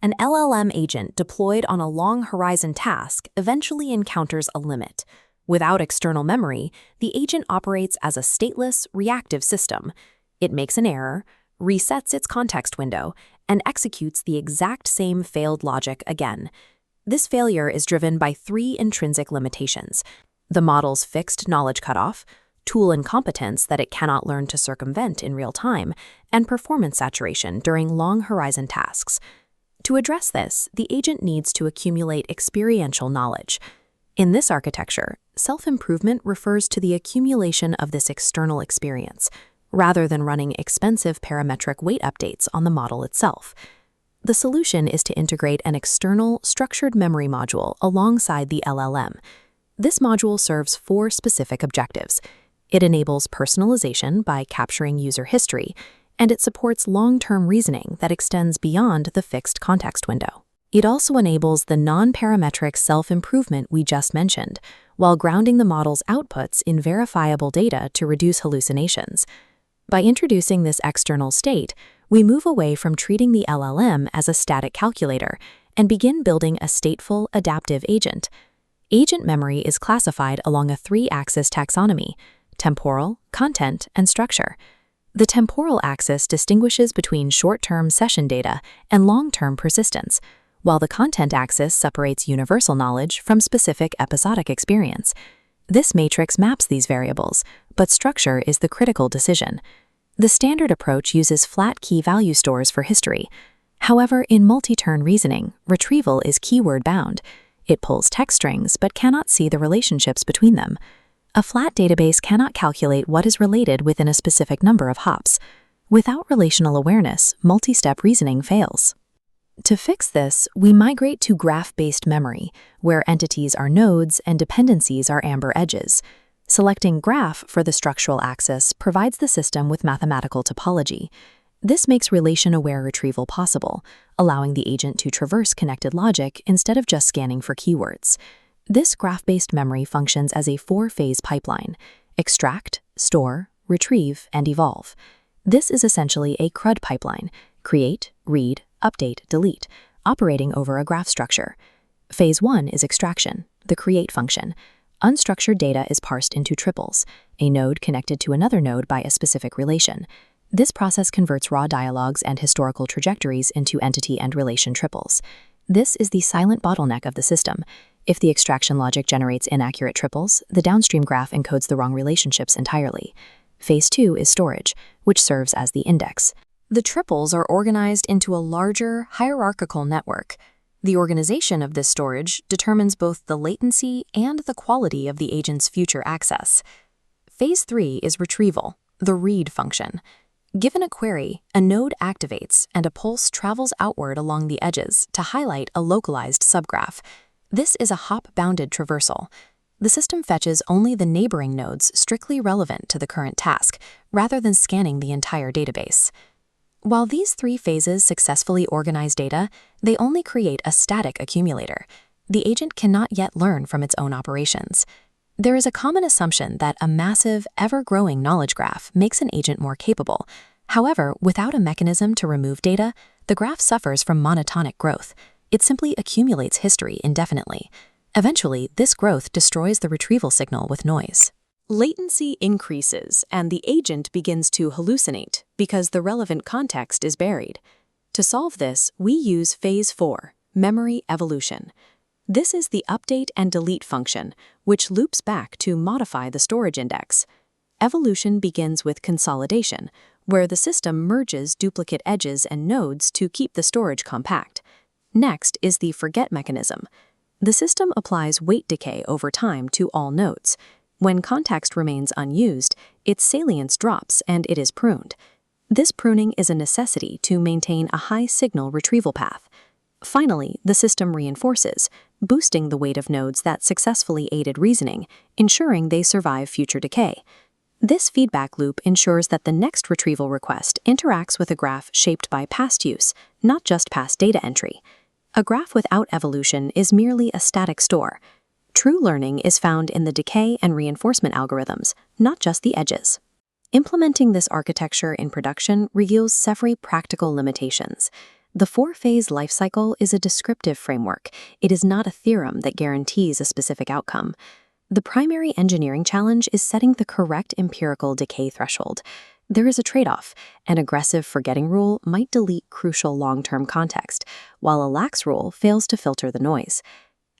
An LLM agent deployed on a long horizon task eventually encounters a limit. Without external memory, the agent operates as a stateless, reactive system. It makes an error, resets its context window, and executes the exact same failed logic again. This failure is driven by three intrinsic limitations: the model's fixed knowledge cutoff, tool incompetence that it cannot learn to circumvent in real time, and performance saturation during long horizon tasks. To address this, the agent needs to accumulate experiential knowledge. In this architecture, self-improvement refers to the accumulation of this external experience, rather than running expensive parametric weight updates on the model itself. The solution is to integrate an external, structured memory module alongside the LLM. This module serves four specific objectives. It enables personalization by capturing user history, and it supports long-term reasoning that extends beyond the fixed context window. It also enables the non-parametric self-improvement we just mentioned, while grounding the model's outputs in verifiable data to reduce hallucinations. By introducing this external state, we move away from treating the LLM as a static calculator and begin building a stateful, adaptive agent. Agent memory is classified along a three-axis taxonomy: temporal, content, and structure. The temporal axis distinguishes between short-term session data and long-term persistence, while the content axis separates universal knowledge from specific episodic experience. This matrix maps these variables, but structure is the critical decision. The standard approach uses flat key value stores for history. However, in multi-turn reasoning, retrieval is keyword-bound. It pulls text strings but cannot see the relationships between them. A flat database cannot calculate what is related within a specific number of hops. Without relational awareness, multi-step reasoning fails. To fix this, we migrate to graph-based memory, where entities are nodes and dependencies are amber edges. Selecting graph for the structural axis provides the system with mathematical topology. This makes relation-aware retrieval possible, allowing the agent to traverse connected logic instead of just scanning for keywords. This graph-based memory functions as a four-phase pipeline: extract, store, retrieve, and evolve. This is essentially a CRUD pipeline: create, read, update, delete, operating over a graph structure. Phase 1 is extraction, the create function. Unstructured data is parsed into triples, a node connected to another node by a specific relation. This process converts raw dialogues and historical trajectories into entity and relation triples. This is the silent bottleneck of the system. If the extraction logic generates inaccurate triples, the downstream graph encodes the wrong relationships entirely. Phase 2 is storage, which serves as the index. The triples are organized into a larger, hierarchical network. The organization of this storage determines both the latency and the quality of the agent's future access. Phase 3 is retrieval, the read function. Given a query, a node activates and a pulse travels outward along the edges to highlight a localized subgraph. This is a hop-bounded traversal. The system fetches only the neighboring nodes strictly relevant to the current task, rather than scanning the entire database. While these three phases successfully organize data, they only create a static accumulator. The agent cannot yet learn from its own operations. There is a common assumption that a massive, ever-growing knowledge graph makes an agent more capable. However, without a mechanism to remove data, the graph suffers from monotonic growth. It simply accumulates history indefinitely. Eventually, this growth destroys the retrieval signal with noise. Latency increases, and the agent begins to hallucinate because the relevant context is buried. To solve this, we use Phase 4, memory evolution. This is the update and delete function, which loops back to modify the storage index. Evolution begins with consolidation, where the system merges duplicate edges and nodes to keep the storage compact. Next is the forget mechanism. The system applies weight decay over time to all nodes. When context remains unused, its salience drops and it is pruned. This pruning is a necessity to maintain a high signal retrieval path. Finally, the system reinforces, boosting the weight of nodes that successfully aided reasoning, ensuring they survive future decay. This feedback loop ensures that the next retrieval request interacts with a graph shaped by past use, not just past data entry. A graph without evolution is merely a static store. True learning is found in the decay and reinforcement algorithms, not just the edges. Implementing this architecture in production reveals several practical limitations. The four-phase life cycle is a descriptive framework. It is not a theorem that guarantees a specific outcome. The primary engineering challenge is setting the correct empirical decay threshold. There is a trade-off. An aggressive forgetting rule might delete crucial long-term context, while a lax rule fails to filter the noise.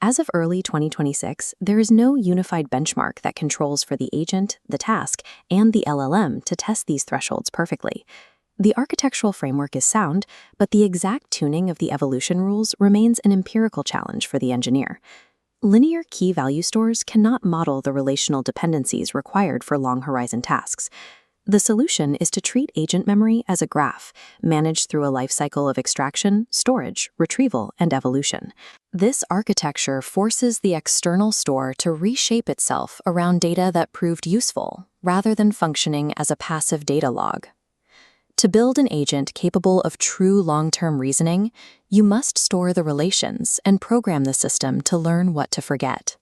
As of early 2026, there is no unified benchmark that controls for the agent, the task, and the LLM to test these thresholds perfectly. The architectural framework is sound, but the exact tuning of the evolution rules remains an empirical challenge for the engineer. Linear key-value stores cannot model the relational dependencies required for long-horizon tasks. The solution is to treat agent memory as a graph, managed through a life cycle of extraction, storage, retrieval, and evolution. This architecture forces the external store to reshape itself around data that proved useful, rather than functioning as a passive data log. To build an agent capable of true long-term reasoning, you must store the relations and program the system to learn what to forget.